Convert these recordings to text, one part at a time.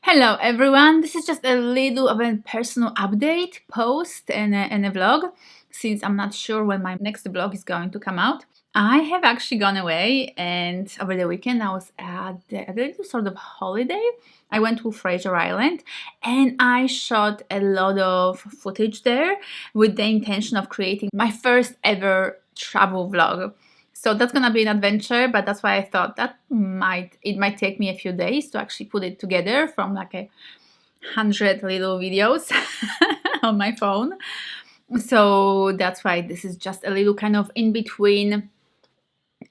Hello everyone, this is just a little of a personal update post and a vlog since I'm not sure when my next vlog is going to come out. I have actually gone away and over the weekend I was at a little sort of holiday. I went to Fraser Island and I shot a lot of footage there with the intention of creating my first ever travel vlog. So that's gonna be an adventure, but that's why I thought it might take me a few days to actually put it together from like 100 little videos on my phone. So that's why this is just a little kind of in between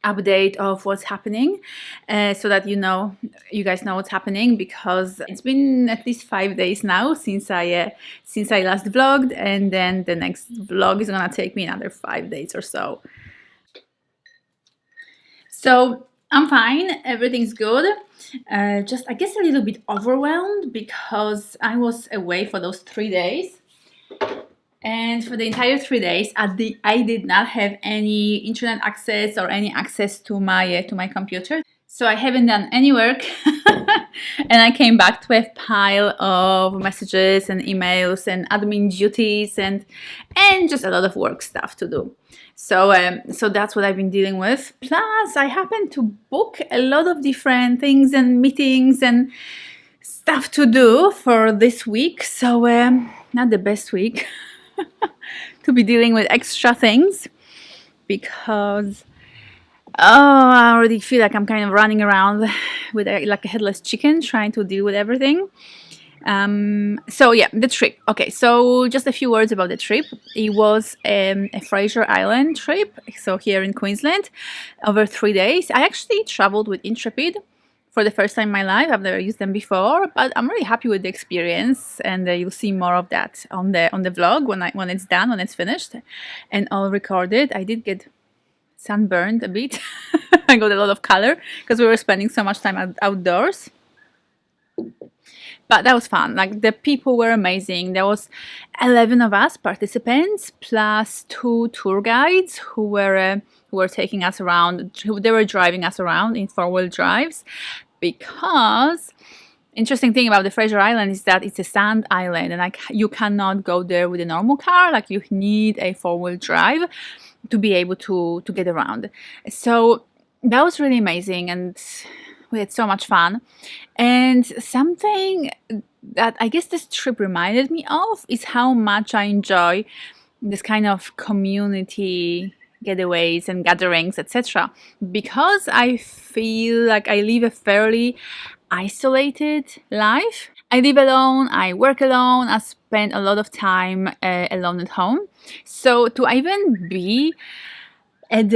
update of what's happening, so that you guys know what's happening, because it's been at least 5 days now since I last vlogged, and then the next vlog is gonna take me another 5 days or so. So I'm fine, everything's good. Just I guess a little bit overwhelmed because I was away for those 3 days. And for the entire 3 days, I did not have any internet access or any access to my computer. So I haven't done any work, and I came back to a pile of messages and emails and admin duties and just a lot of work stuff to do. So that's what I've been dealing with. Plus, I happened to book a lot of different things and meetings and stuff to do for this week. So not the best week to be dealing with extra things, because I already feel like I'm kind of running around with like a headless chicken trying to deal with everything. So yeah, the trip. Okay, so just a few words about the trip. It was a Fraser Island trip, so here in Queensland, over 3 days. I actually traveled with Intrepid for the first time in my life. I've never used them before, but I'm really happy with the experience, and you'll see more of that on the vlog when it's done, when it's finished and all recorded. I did get sunburned a bit. I got a lot of color because we were spending so much time outdoors. But that was fun. Like, the people were amazing. There was 11 of us participants plus 2 tour guides who were taking us around. They were driving us around in 4-wheel drives, because interesting thing about the Fraser Island is that it's a sand island, and like you cannot go there with a normal car. Like, you need a 4-wheel drive to be able to get around. So that was really amazing, and we had so much fun. And something that I guess this trip reminded me of is how much I enjoy this kind of community getaways and gatherings, etc., because I feel like I live a fairly isolated life. I live alone, I work alone, I spend a lot of time alone at home. So to even be at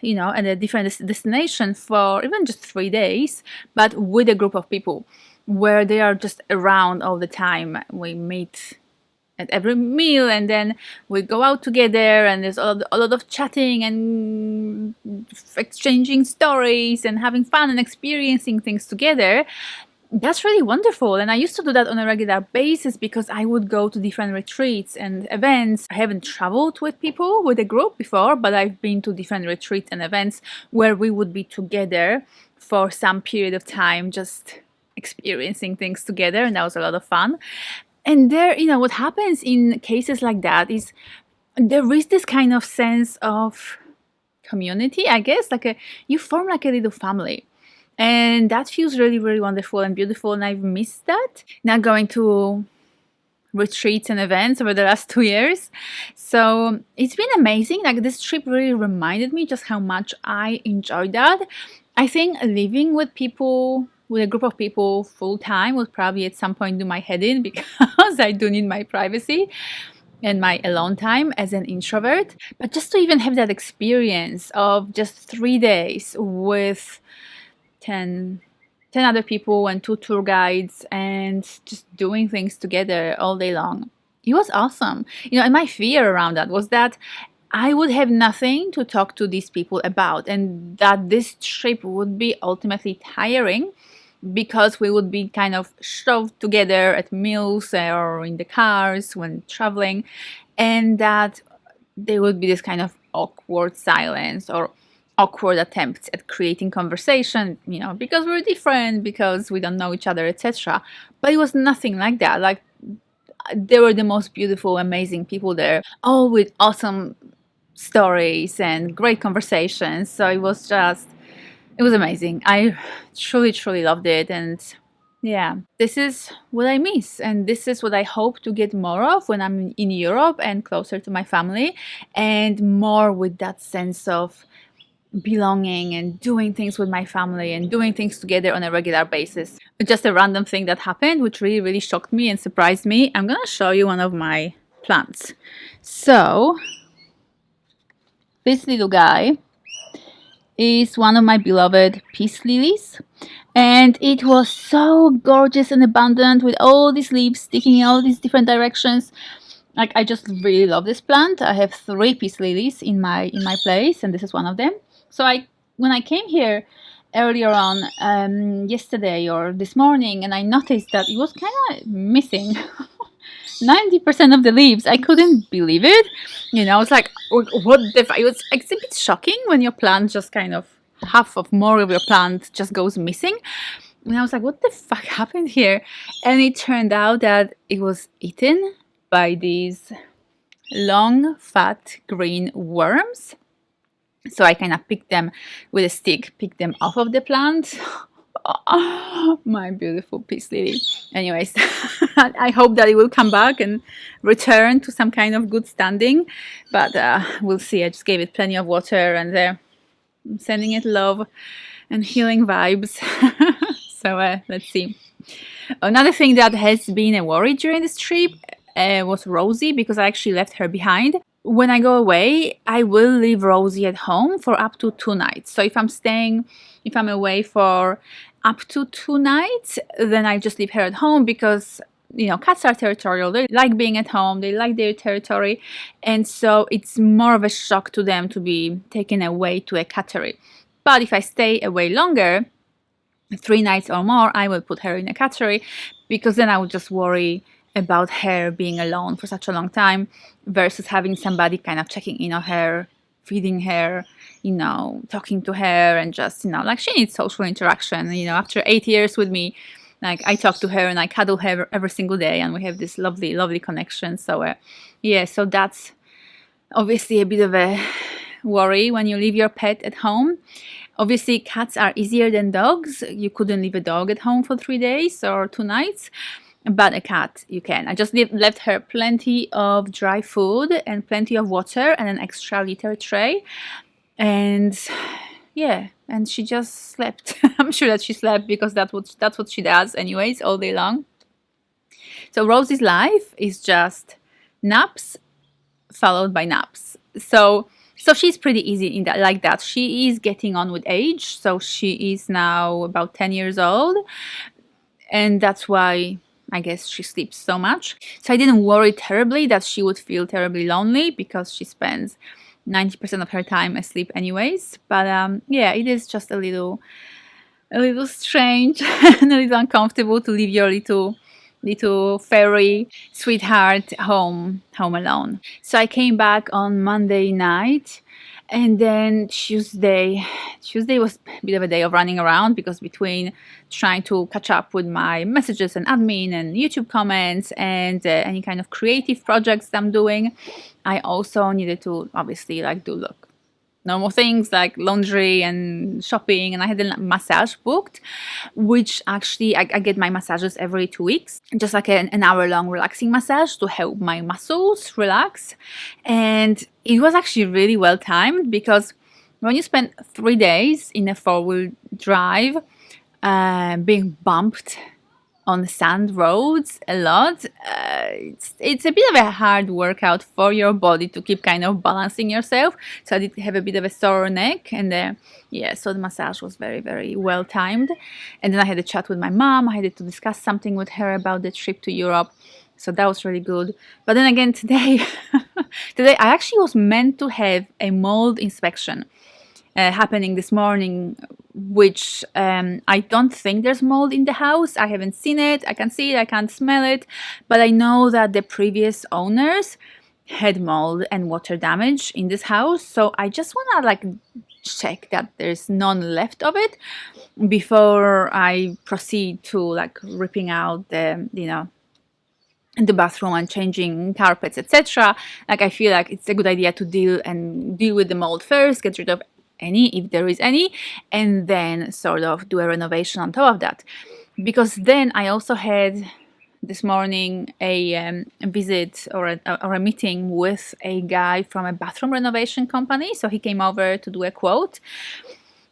at a different destination for even just 3 days, but with a group of people where they are just around all the time. We meet at every meal, and then we go out together, and there's a lot of chatting and exchanging stories and having fun and experiencing things together. That's really wonderful, and I used to do that on a regular basis because I would go to different retreats and events. I haven't traveled with people, with a group before, but I've been to different retreats and events where we would be together for some period of time, just experiencing things together, and that was a lot of fun. And there, what happens in cases like that is there is this kind of sense of community, I guess, you form like a little family. And that feels really, really wonderful and beautiful, and I've missed that. Not going to retreats and events over the last 2 years. So it's been amazing. Like, this trip really reminded me just how much I enjoyed that. I think living with a group of people full time would probably at some point do my head in, because I do need my privacy and my alone time as an introvert. But just to even have that experience of just 3 days with 10 other people and 2 tour guides and just doing things together all day long, it was awesome. And my fear around that was that I would have nothing to talk to these people about, and that this trip would be ultimately tiring because we would be kind of shoved together at meals or in the cars when traveling, and that there would be this kind of awkward silence or awkward attempts at creating conversation, because we're different, because we don't know each other, etc. But it was nothing like that. Like, they were the most beautiful, amazing people there, all with awesome stories and great conversations. So it was amazing. I truly, truly loved it. And yeah, this is what I miss. And this is what I hope to get more of when I'm in Europe and closer to my family, and more with that sense of belonging and doing things with my family and doing things together on a regular basis. Just a random thing that happened, which really, really shocked me and surprised me. I'm gonna show you one of my plants. So this little guy is one of my beloved peace lilies, and it was so gorgeous and abundant with all these leaves sticking in all these different directions. Like, I just really love this plant. I have 3 peace lilies in my place, and this is one of them. So when I came here earlier on, yesterday or this morning, and I noticed that it was kind of missing 90% of the leaves. I couldn't believe it. I was like, what the it's a bit shocking when your plant just kind of, half of more of your plant just goes missing. And I was like, what the fuck happened here? And it turned out that it was eaten by these long, fat, green worms. So I kind of picked them with a stick, picked them off of the plant. My beautiful peace lily. Anyways, I hope that it will come back and return to some kind of good standing. But we'll see. I just gave it plenty of water, and I'm sending it love and healing vibes. So let's see. Another thing that has been a worry during this trip was Rosie, because I actually left her behind. When I go away, I will leave Rosie at home for up to 2 nights. So if I'm away for up to 2 nights, then I just leave her at home, because cats are territorial. They like being at home. They like their territory. And so it's more of a shock to them to be taken away to a cattery. But if I stay away longer, 3 nights or more, I will put her in a cattery, because then I would just worry about her being alone for such a long time versus having somebody kind of checking in on her, feeding her, talking to her, and just, like, she needs social interaction. After 8 years with me, like, I talk to her and I cuddle her every single day, and we have this lovely, lovely connection. So yeah, so that's obviously a bit of a worry when you leave your pet at home. Obviously, cats are easier than dogs. You couldn't leave a dog at home for 3 days or 2 nights. But a cat, you can. I just left her plenty of dry food and plenty of water and an extra litter tray. And yeah, and she just slept. I'm sure that she slept, because that's what she does anyways, all day long. So Rosie's life is just naps followed by naps. So she's pretty easy in that, like that. She is getting on with age. So she is now about 10 years old. And that's why I guess she sleeps so much. So I didn't worry terribly that she would feel terribly lonely, because she spends 90% of her time asleep anyways. But yeah, it is just a little strange and a little uncomfortable to leave your little fairy sweetheart home alone. So I came back on Monday night. And then Tuesday was a bit of a day of running around, because between trying to catch up with my messages and admin and YouTube comments and any kind of creative projects I'm doing, I also needed to obviously do normal things like laundry and shopping. And I had a massage booked, which actually I get my massages every 2 weeks, just like an hour-long relaxing massage to help my muscles relax. And it was actually really well timed, because when you spend 3 days in a 4-wheel drive, being bumped on sand roads a lot, it's a bit of a hard workout for your body to keep kind of balancing yourself. So I did have a bit of a sore neck, and yeah, so the massage was very, very well timed. And then I had a chat with my mom. I had to discuss something with her about the trip to Europe. So that was really good. But then again, today I actually was meant to have a mold inspection happening this morning, which I don't think there's mold in the house. I haven't seen it. I can see it. I can't smell it. But I know that the previous owners had mold and water damage in this house. So I just want to check that there's none left of it before I proceed to like ripping out the, the bathroom and changing carpets, etc. Like I feel like it's a good idea to deal with the mold first, get rid of any, if there is any, and then sort of do a renovation on top of that. Because then I also had this morning a visit or a meeting with a guy from a bathroom renovation company. So he came over to do a quote.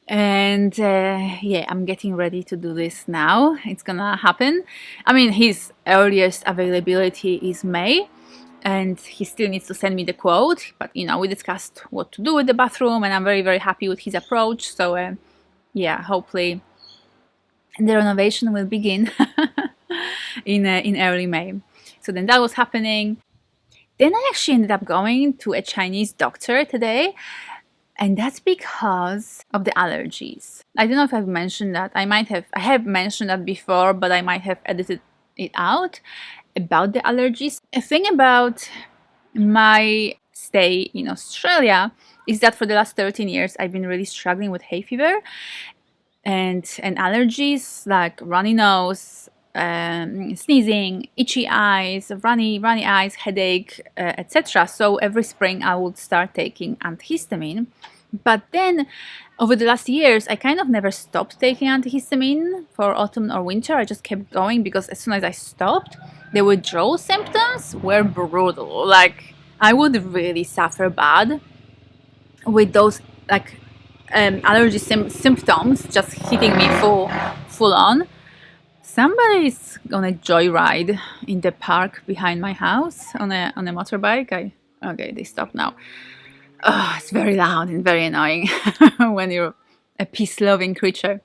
And yeah, I'm getting ready to do this now. It's gonna happen. I mean, his earliest availability is May, and he still needs to send me the quote. But we discussed what to do with the bathroom, and I'm very, very happy with his approach. So yeah, hopefully the renovation will begin in early May. So then that was happening. Then I actually ended up going to a Chinese doctor today. And that's because of the allergies. I don't know if I've mentioned that. I have mentioned that before, but I might have edited it out about the allergies. A thing about my stay in Australia is that for the last 13 years, I've been really struggling with hay fever and allergies like runny nose, sneezing, itchy eyes, runny eyes, headache, etc. So every spring I would start taking antihistamine. But then over the last years, I kind of never stopped taking antihistamine for autumn or winter. I just kept going because as soon as I stopped, the withdrawal symptoms were brutal. Like I would really suffer bad with those like allergy symptoms just hitting me full on. Somebody's on a joyride in the park behind my house on a motorbike. Okay, they stopped now. Oh, it's very loud and very annoying when you're a peace-loving creature.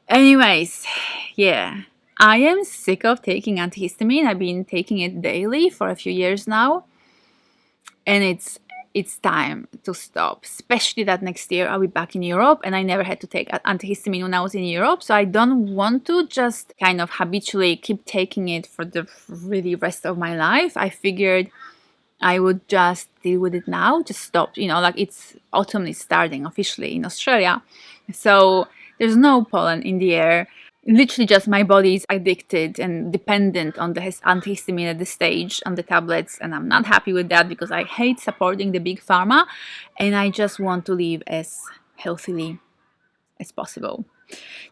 Anyways, yeah, I am sick of taking antihistamine. I've been taking it daily for a few years now, and it's time to stop, especially that next year I'll be back in Europe, and I never had to take antihistamine when I was in Europe, so I don't want to just kind of habitually keep taking it for the really rest of my life. I figured I would just deal with it now, just stop, like it's autumn is starting officially in Australia, so there's no pollen in the air. Literally just my body is addicted and dependent on the antihistamine at this stage, on the tablets, and I'm not happy with that because I hate supporting the big pharma and I just want to live as healthily as possible.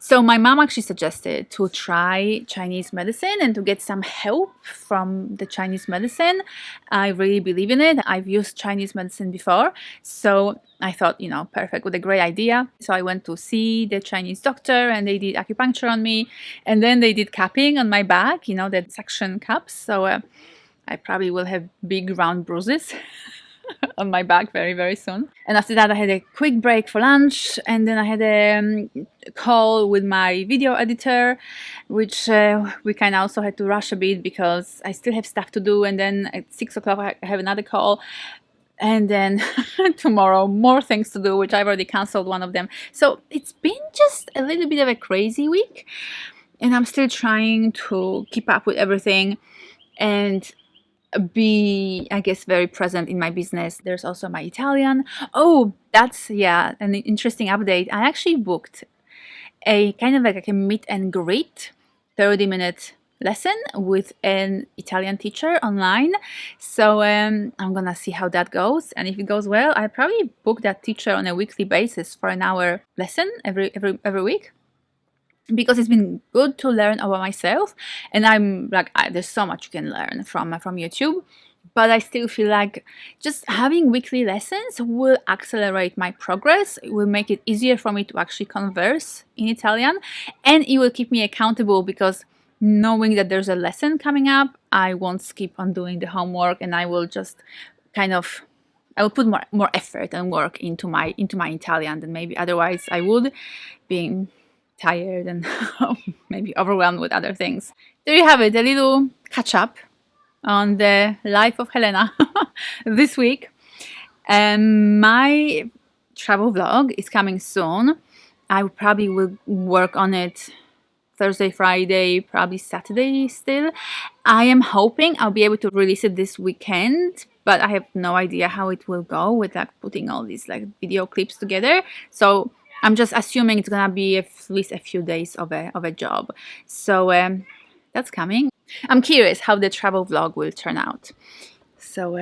So my mom actually suggested to try Chinese medicine and to get some help from the Chinese medicine. I really believe in it. I've used Chinese medicine before, so I thought, perfect, what a great idea. So I went to see the Chinese doctor and they did acupuncture on me, and then they did cupping on my back, the suction cups. So I probably will have big round bruises on my back very, very soon. And after that, I had a quick break for lunch, and then I had a call with my video editor, which we kind of also had to rush a bit because I still have stuff to do. And then at 6 o'clock, I have another call. And then tomorrow, more things to do, which I've already cancelled one of them. So it's been just a little bit of a crazy week, and I'm still trying to keep up with everything and be, I guess, very present in my business. There's also my Italian. Oh, that's, yeah, an interesting update. I actually booked a kind of like a meet and greet 30-minute lesson with an Italian teacher online. So I'm gonna see how that goes, and if it goes well, I probably book that teacher on a weekly basis for an hour lesson every week, because it's been good to learn about myself. And I'm like, there's so much you can learn from YouTube, but I still feel like just having weekly lessons will accelerate my progress. It will make it easier for me to actually converse in Italian, and it will keep me accountable, because knowing that there's a lesson coming up, I won't skip on doing the homework, and I will just I will put more effort and work into my Italian than maybe otherwise I would, being tired and maybe overwhelmed with other things. There you have it, a little catch up on the life of Helena this week. My travel vlog is coming soon. I probably will work on it Thursday, Friday, probably Saturday still. I am hoping I'll be able to release it this weekend, but I have no idea how it will go with like putting all these like video clips together. So I'm just assuming it's gonna be at least a few days of a job. So that's coming. I'm curious how the travel vlog will turn out. So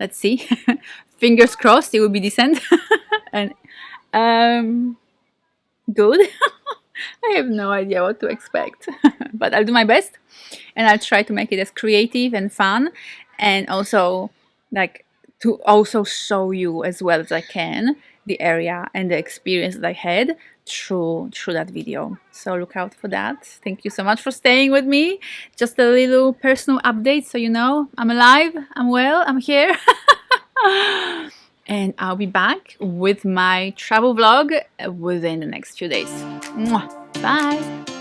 let's see. Fingers crossed it will be decent and good. I have no idea what to expect, but I'll do my best, and I'll try to make it as creative and fun, and also like to also show you as well as I can the area and the experience that I had through that video. So look out for that. Thank you so much for staying with me. Just a little personal update so you know I'm alive, I'm well, I'm here. And I'll be back with my travel vlog within the next few days. Mwah. Bye!